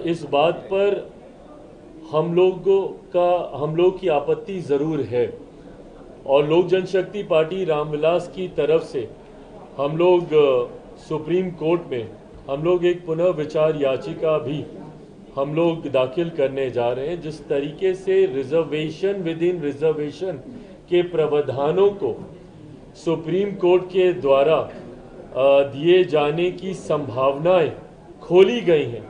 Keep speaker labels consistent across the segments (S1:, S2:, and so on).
S1: इस बात पर हम लोग की आपत्ति ज़रूर है और लोक जनशक्ति पार्टी रामविलास की तरफ से हम लोग सुप्रीम कोर्ट में हम लोग एक पुनः विचार याचिका भी हम लोग दाखिल करने जा रहे हैं। जिस तरीके से रिजर्वेशन विद इन रिजर्वेशन के प्रावधानों को सुप्रीम कोर्ट के द्वारा दिए जाने की संभावनाएं खोली गई हैं।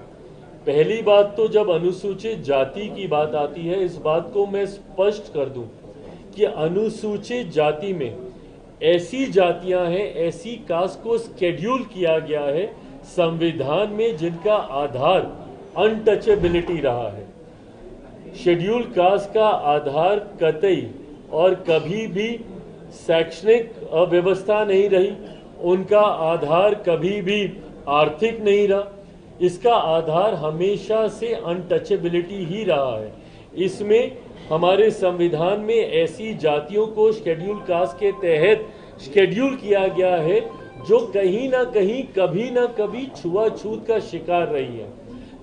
S1: पहली बात तो जब अनुसूचित जाति की बात आती है, इस बात को मैं स्पष्ट कर दूं कि अनुसूचित जाति में ऐसी जातियां हैं, ऐसी कास्ट को स्केड्यूल किया गया है संविधान में जिनका आधार अनटचेबिलिटी रहा है। शेड्यूल कास्ट का आधार कतई और कभी भी शैक्षणिक व्यवस्था नहीं रही, उनका आधार कभी भी आर्थिक नहीं रहा, इसका आधार हमेशा से अनटचेबिलिटी ही रहा है। इसमें हमारे संविधान में ऐसी जातियों को शेड्यूल कास्ट के तहत शेड्यूल किया गया है जो कहीं ना कहीं कभी ना कभी छुआछूत का शिकार रही है।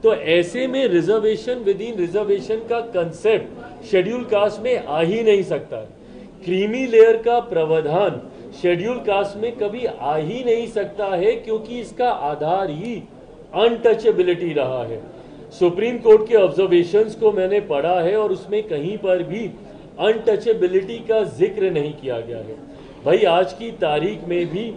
S1: तो ऐसे में रिजर्वेशन विद इन रिजर्वेशन का कंसेप्ट शेड्यूल कास्ट में आ ही नहीं सकता। क्रीमी लेयर का प्रावधान शेड्यूल कास्ट में कभी आ ही नहीं सकता है क्योंकि इसका आधार ही अनटचेबिलिटी रहा है। सुप्रीम कोर्ट के ऑब्जर्वेशंस को मैंने पढ़ा है और उसमें कहीं पर भी अनटचेबिलिटी का जिक्र नहीं किया गया है। भाई आज की तारीख में भी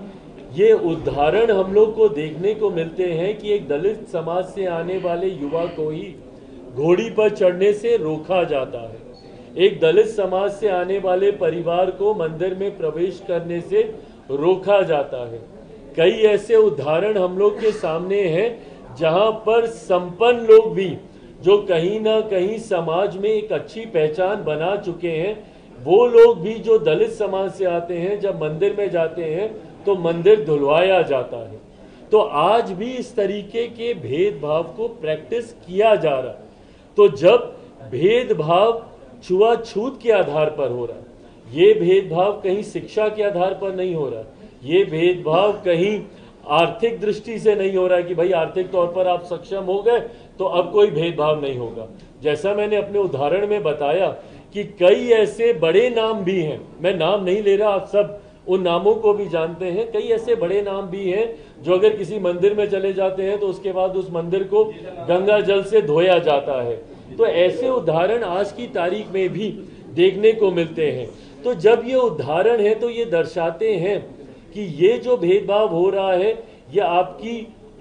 S1: ये उदाहरण हम लोग को देखने को मिलते हैं कि एक दलित समाज से आने वाले युवा को ही घोड़ी पर चढ़ने से रोका जाता है, एक दलित समाज से आने वाले परिवार को मंदिर में प्रवेश करने से रोका जाता है। कई ऐसे उदाहरण हम लोग के सामने हैं जहां पर संपन्न लोग भी जो कहीं ना कहीं समाज में एक अच्छी पहचान बना चुके हैं, वो लोग भी जो दलित समाज से आते हैं जब मंदिर में जाते हैं तो मंदिर धुलवाया जाता है। तो आज भी इस तरीके के भेदभाव को प्रैक्टिस किया जा रहा है। तो जब भेदभाव छुआछूत के आधार पर हो रहा है, ये भेदभाव कहीं शिक्षा के आधार पर नहीं हो रहा, ये भेदभाव कहीं आर्थिक दृष्टि से नहीं हो रहा है कि भाई आर्थिक तौर पर आप सक्षम हो गए तो अब कोई भेदभाव नहीं होगा। जैसा मैंने अपने उदाहरण में बताया कि कई ऐसे बड़े नाम भी हैं, मैं नाम नहीं ले रहा, आप सब उन नामों को भी जानते हैं। कई ऐसे बड़े नाम भी हैं जो अगर किसी मंदिर में चले जाते हैं तो उसके बाद उस मंदिर को गंगा जल से धोया जाता है। तो ऐसे उदाहरण आज की तारीख में भी देखने को मिलते हैं। तो जब ये उदाहरण है तो ये दर्शाते हैं कि ये जो भेदभाव हो रहा है ये आपकी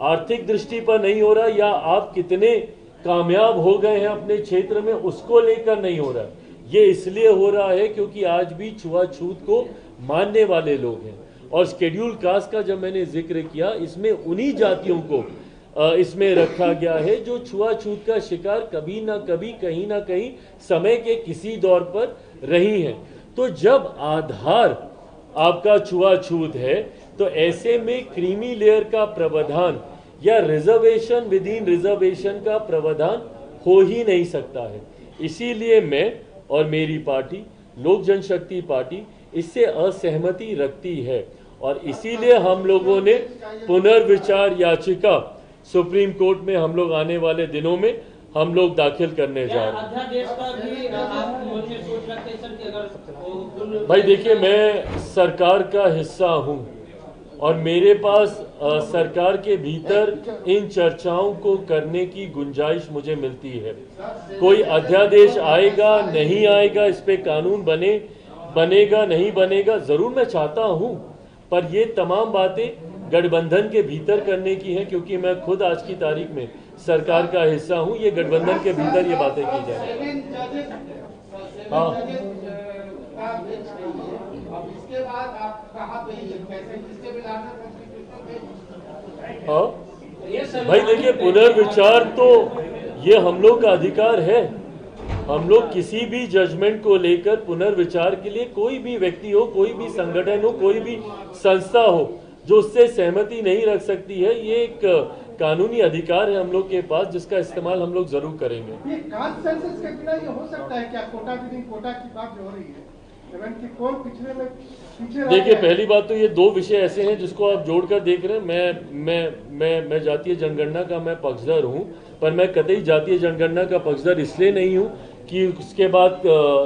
S1: आर्थिक दृष्टि पर नहीं हो रहा या आप कितने कामयाब हो गए हैं अपने क्षेत्र में उसको लेकर नहीं हो रहा। ये इसलिए हो रहा है क्योंकि आज भी छुआछूत को मानने वाले लोग हैं। और शेड्यूल कास्ट का जब मैंने जिक्र किया, इसमें उन्हीं जातियों को इसमें रखा गया है जो छुआछूत का शिकार कभी ना कभी कहीं ना कहीं समय के किसी दौर पर रही हैं। तो जब आधार आपका छुआछूत है तो ऐसे में क्रीमी लेयर का प्रावधान या रिजर्वेशन विद इन रिजर्वेशन का प्रावधान हो ही नहीं सकता है। इसीलिए मैं और मेरी पार्टी लोक जनशक्ति पार्टी इससे असहमति रखती है और इसीलिए हम लोगों ने पुनर्विचार याचिका सुप्रीम कोर्ट में हम लोग आने वाले दिनों में हम लोग दाखिल करने जा रहे हैं।
S2: अध्यादेश का भी आप मन में सोच रखते हैं सर कि अगर
S1: भाई देखिए, मैं सरकार का हिस्सा हूं और मेरे पास सरकार के भीतर इन चर्चाओं को करने की गुंजाइश मुझे मिलती है। कोई अध्यादेश आएगा नहीं आएगा, इस पे कानून बनेगा नहीं बनेगा, जरूर मैं चाहता हूं, पर ये तमाम बातें गठबंधन के भीतर करने की है क्योंकि मैं खुद आज की तारीख में सरकार का हिस्सा हूं। ये गठबंधन के भीतर ये बातें की जाए। हाँ, हाँ भाई देखिए, पुनर्विचार तो ये हम लोग का अधिकार है। हम लोग किसी भी जजमेंट को लेकर पुनर्विचार के लिए कोई भी व्यक्ति हो, कोई भी संगठन हो, कोई भी संस्था हो जो उससे सहमति नहीं रख सकती है, ये एक कानूनी अधिकार है हम लोग के पास जिसका इस्तेमाल हम लोग जरूर करेंगे।
S3: ये कास्ट सेंसस के बिना ये हो सकता है क्या? कोटा विदिन कोटा की बात जो हो रही है कि कौन पिछड़े में पीछे रह
S1: देखिए,
S3: गया है?
S1: पहली बात तो ये दो विषय ऐसे हैं जिसको आप जोड़कर देख रहे हैं। मैं जातीय जनगणना का मैं पक्षधर हूं, पर मैं कतई जातीय जनगणना का पक्षधर इसलिए नहीं हूं कि उसके बाद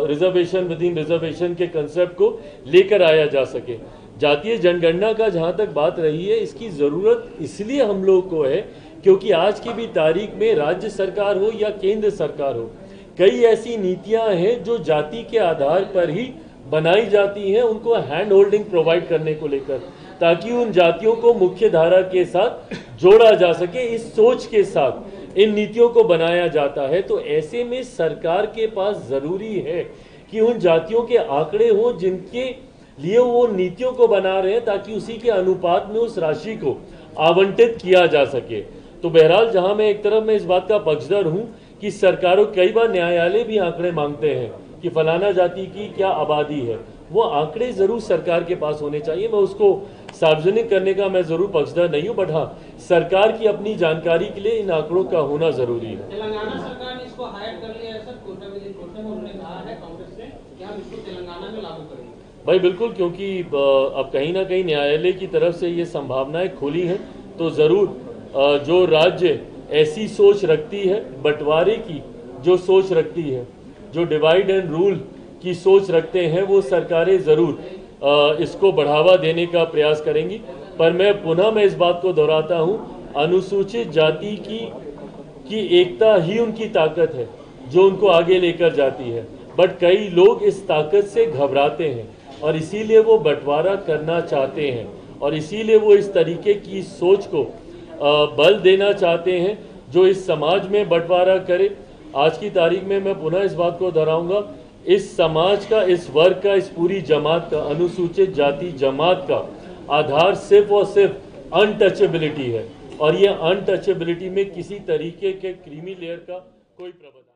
S1: रिजर्वेशन विद इन रिजर्वेशन के कंसेप्ट को लेकर आया जा सके। जातीय जनगणना का जहां तक बात रही है, इसकी जरूरत इसलिए हम लोग को है क्योंकि आज की भी तारीख में राज्य सरकार हो या केंद्र सरकार हो, कई ऐसी नीतियां हैं जो जाति के आधार पर ही बनाई जाती हैं, उनको हैंड होल्डिंग प्रोवाइड करने को लेकर, ताकि उन जातियों को मुख्य धारा के साथ जोड़ा जा सके। इस सोच के साथ इन नीतियों को बनाया जाता है। तो ऐसे में सरकार के पास जरूरी है कि उन जातियों के आंकड़े हों जिनके लिए वो नीतियों को बना रहे हैं, ताकि उसी के अनुपात में उस राशि को आवंटित किया जा सके। तो बहरहाल, जहां मैं एक तरफ मैं इस बात का पक्षधर हूं कि सरकारों, कई बार न्यायालय भी आंकड़े मांगते हैं कि फलाना जाति की क्या आबादी है, वो आंकड़े जरूर सरकार के पास होने चाहिए। मैं उसको सार्वजनिक करने का मैं जरूर पक्षधर नहीं हूं, बट हाँ, सरकार की अपनी जानकारी के लिए इन आंकड़ों का होना जरूरी है।
S2: तेलंगाना सरकार ने इसको हायर कर लिया है सर, कोटा में उन्होंने कहा है कांग्रेस ने कि हम इसको तेलंगाना में लागू करेंगे।
S1: भाई बिल्कुल, क्योंकि अब कहीं ना कहीं न्यायालय की तरफ से ये संभावनाएं खुली हैं, तो जरूर जो राज्य ऐसी सोच रखती है, बंटवारे की जो सोच रखती है, जो डिवाइड एंड रूल की सोच रखते हैं, वो सरकारें जरूर इसको बढ़ावा देने का प्रयास करेंगी। पर मैं इस बात को दोहराता हूं, अनुसूचित जाति की एकता ही उनकी ताकत है जो उनको आगे लेकर जाती है। बट कई लोग इस ताकत से घबराते हैं और इसीलिए वो बंटवारा करना चाहते हैं, और इसीलिए वो इस तरीके की सोच को बल देना चाहते हैं जो इस समाज में बंटवारा करे। आज की तारीख में मैं पुनः इस बात को दोहराऊंगा, इस समाज का, इस वर्ग का, इस पूरी जमात का, अनुसूचित जाति जमात का आधार सिर्फ और सिर्फ अनटचेबिलिटी है, और ये अनटचेबिलिटी में किसी तरीके के क्रीमी लेयर का कोई प्रबंध